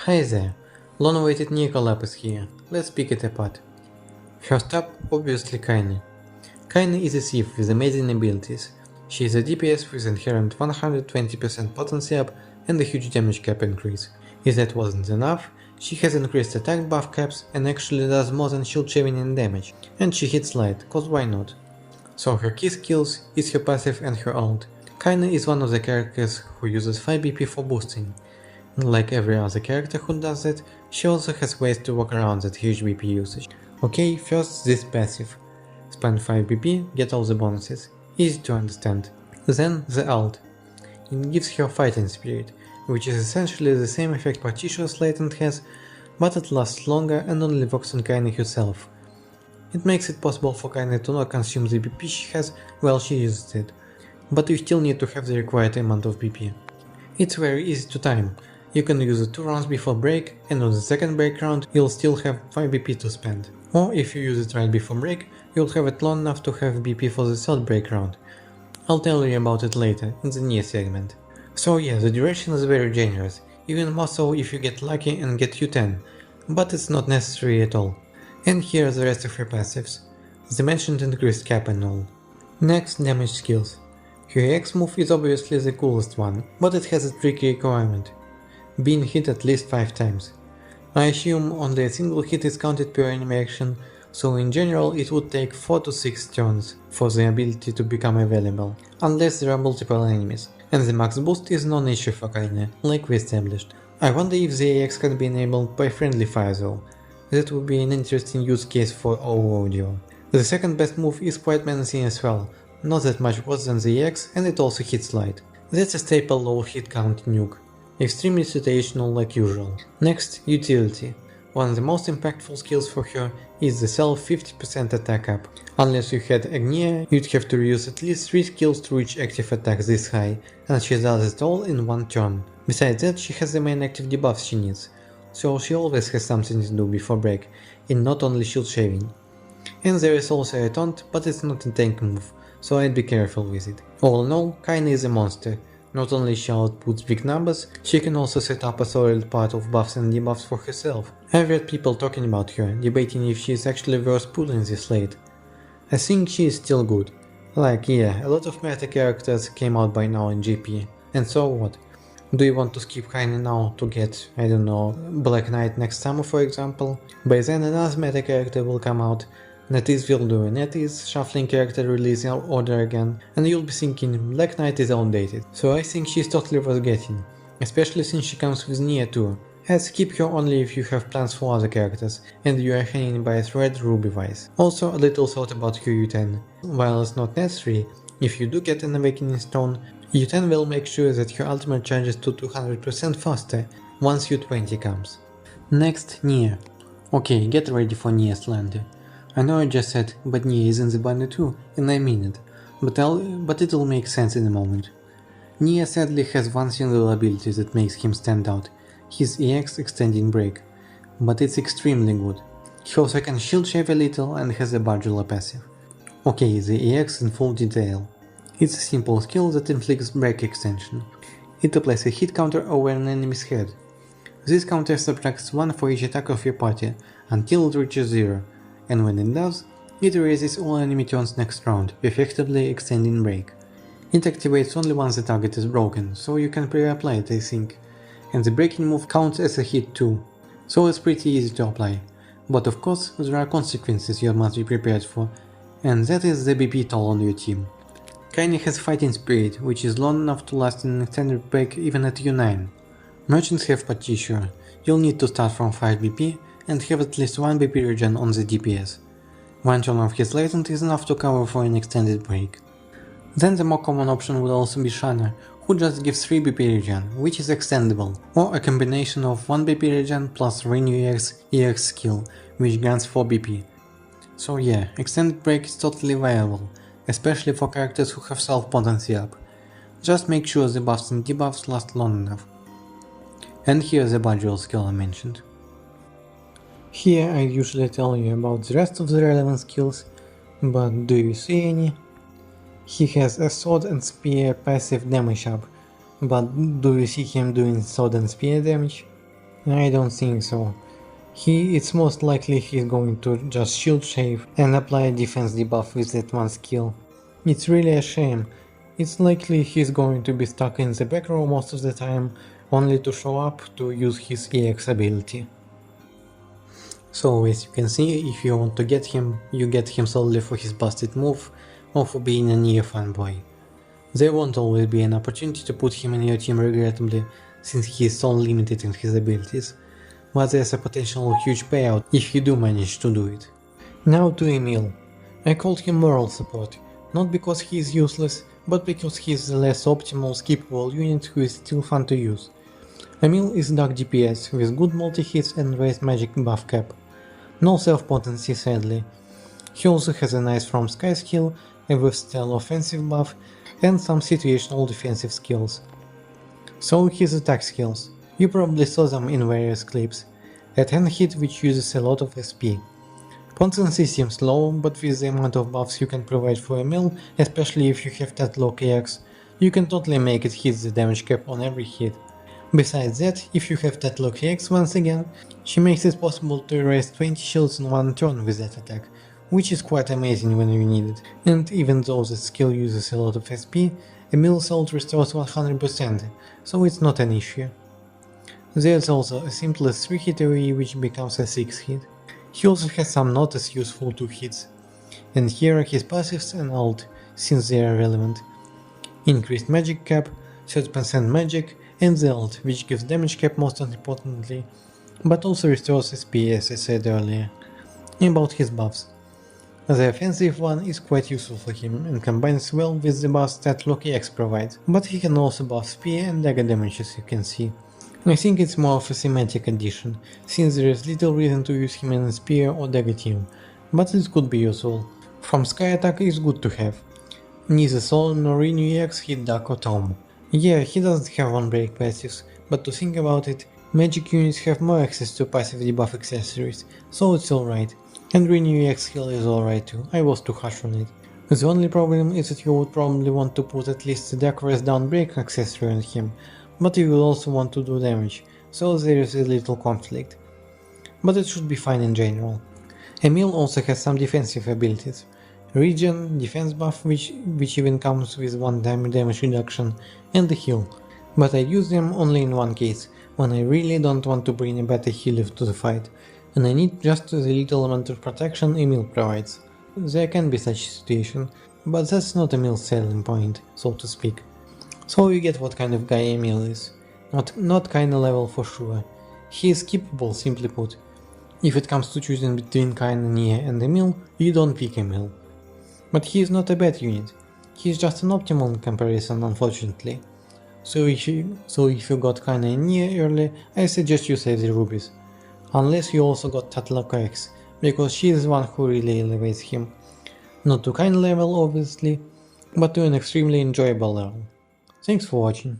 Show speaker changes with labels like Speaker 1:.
Speaker 1: Hi there, long-awaited Nier collab is here, let's pick it apart. First up, obviously Kaine. Kaine is a thief with amazing abilities. She is a DPS with inherent 120% potency up and a huge damage cap increase. If that wasn't enough, she has increased attack buff caps and actually does more than shield shaving in damage, and she hits light, cause why not? So her key skills is her passive and her ult. Kaine is one of the characters who uses 5 BP for boosting. Like every other character who does it, she also has ways to work around that huge BP usage. Okay, first this passive. Spend 5 BP, get all the bonuses. Easy to understand. Then the ult. It gives her fighting spirit, which is essentially the same effect Patricia's Latent has, but it lasts longer and only works on Kaine herself. It makes it possible for Kaine to not consume the BP she has while she uses it, but you still need to have the required amount of BP. It's very easy to time. You can use it 2 rounds before break, and on the second break round you'll still have 5 BP to spend. Or if you use it right before break, you'll have it long enough to have BP for the third break round. I'll tell you about it later, in the Nier segment. So yeah, the duration is very generous, even more so if you get lucky and get U10, but it's not necessary at all. And here are the rest of her passives. The mentioned increased cap and all. Next, damage skills. Her EX move is obviously the coolest one, but it has a tricky requirement. Being hit at least 5 times. I assume only a single hit is counted per enemy action, so in general it would take 4 to 6 turns for the ability to become available, unless there are multiple enemies, and the max boost is non-issue for Kaine, like we established. I wonder if the AX can be enabled by friendly fire though. That would be an interesting use case for our audio. The second best move is quite menacing as well, not that much worse than the EX, and it also hits light. That's a staple low hit count nuke. Extremely situational like usual. Next, utility. One of the most impactful skills for her is the self 50% attack up. Unless you had Agnia, you'd have to reuse at least 3 skills to reach active attacks this high, and she does it all in one turn. Besides that, she has the main active debuffs she needs, so she always has something to do before break, and not only shield shaving. And there is also a taunt, but it's not a tank move, so I'd be careful with it. All in all, Kaine is a monster. Not only she outputs big numbers, she can also set up a solid part of buffs and debuffs for herself. I've read people talking about her, debating if she is actually worth pulling this late. I think she is still good. Like yeah, a lot of meta characters came out by now in GP. And so what? Do you want to skip Kaine now to get, I don't know, Black Knight next summer for example? By then another meta character will come out. NetEase will do a NetEase shuffling character release order again, and you'll be thinking Black Knight is outdated, so I think she's totally worth getting, especially since she comes with Nier too. As keep her only if you have plans for other characters, and you are hanging by a thread Ruby wise. Also a little thought about her U10. While it's not necessary, if you do get an Awakening Stone, U10 will make sure that her ultimate charges to 200% faster once U20 comes. Next, Nier. Okay, get ready for Nier slander. I know I just said, but Nier is in the bundle too, and I mean it, but it'll make sense in a moment. Nier sadly has one single ability that makes him stand out, his EX extending break, but it's extremely good. He also can shield shave a little and has a Bargula passive. Okay, the EX in full detail. It's a simple skill that inflicts break extension. It applies a hit counter over an enemy's head. This counter subtracts 1 for each attack of your party, until it reaches 0. And when it does, it erases all enemy turns next round, effectively extending break. It activates only once the target is broken, so you can pre-apply it I think, and the breaking move counts as a hit too, so it's pretty easy to apply. But of course, there are consequences you must be prepared for, and that is the BP toll on your team. Kaine has fighting spirit, which is long enough to last an extended break even at U9. Merchants have Patricia, you'll need to start from 5 BP, and have at least 1 BP regen on the DPS. One turn of his latent is enough to cover for an extended break. Then the more common option would also be Shanna, who just gives 3 BP regen, which is extendable, or a combination of 1 BP regen plus Renew EX skill, which grants 4 BP. So yeah, extended break is totally viable, especially for characters who have self potency up. Just make sure the buffs and debuffs last long enough. And here's the Bargula skill I mentioned. Here I usually tell you about the rest of the relevant skills, but do you see any? He has a sword and spear passive damage up, but do you see him doing sword and spear damage? I don't think so. It's most likely he's going to just shield shave and apply a defense debuff with that one skill. It's really a shame. It's likely he's going to be stuck in the back row most of the time, only to show up to use his EX ability. So as you can see, if you want to get him, you get him solely for his busted move or for being a Nier fanboy. There won't always be an opportunity to put him in your team regrettably, since he is so limited in his abilities, but there's a potential huge payout if you do manage to do it. Now to Emil. I called him moral support, not because he is useless, but because he is the less optimal skippable unit who is still fun to use. Emil is dark DPS with good multi-hits and raised magic buff cap. No self-potency sadly. He also has a nice From Sky skill, a versatile offensive buff, and some situational defensive skills. So his attack skills. You probably saw them in various clips. A 10 hit which uses a lot of SP. Potency seems low, but with the amount of buffs you can provide for Emil, especially if you have that low KX, you can totally make it hit the damage cap on every hit. Besides that, if you have that low KX once again, she makes it possible to erase 20 shields in one turn with that attack, which is quite amazing when you need it. And even though the skill uses a lot of SP, Emil's ult restores 100%, so it's not an issue. There's also a simplest 3 hit AoE which becomes a 6 hit. He also has some not as useful 2 hits. And here are his passives and ult, since they are relevant. Increased magic cap, 30% magic, and the ult, which gives damage cap most importantly, but also restores SP as I said earlier. About his buffs. The offensive one is quite useful for him and combines well with the buffs that Loki X provides, but he can also buff spear and dagger damage as you can see. I think it's more of a thematic addition, since there is little reason to use him in a spear or dagger team, but it could be useful. From Sky attack is good to have. Neither Soul nor Renew EX hit Duck or Tom. Yeah, he doesn't have one break passives, but to think about it, magic units have more access to passive debuff accessories, so it's alright. And Renew EX skill is alright too, I was too harsh on it. The only problem is that you would probably want to put at least the Dark Rest down break accessory on him, but you will also want to do damage, so there is a little conflict. But it should be fine in general. Emil also has some defensive abilities. Regen, defense buff which even comes with 1-time damage reduction, and a heal. But I use them only in one case, when I really don't want to bring a better healer to the fight, and I need just the little amount of protection Emil provides. There can be such a situation, but that's not Emil's selling point, so to speak. So you get what kind of guy Emil is. Not kinda level for sure. He is skippable, simply put. If it comes to choosing between Kaine, Nier and Emil, you don't pick Emil. But he is not a bad unit. He is just an optimal in comparison, unfortunately. So if you got Kaine and Nier early, I suggest you save the rubies. Unless you also got Tatlaka X, because she is the one who really elevates him. Not to Kaine level obviously, but to an extremely enjoyable level. Thanks for watching.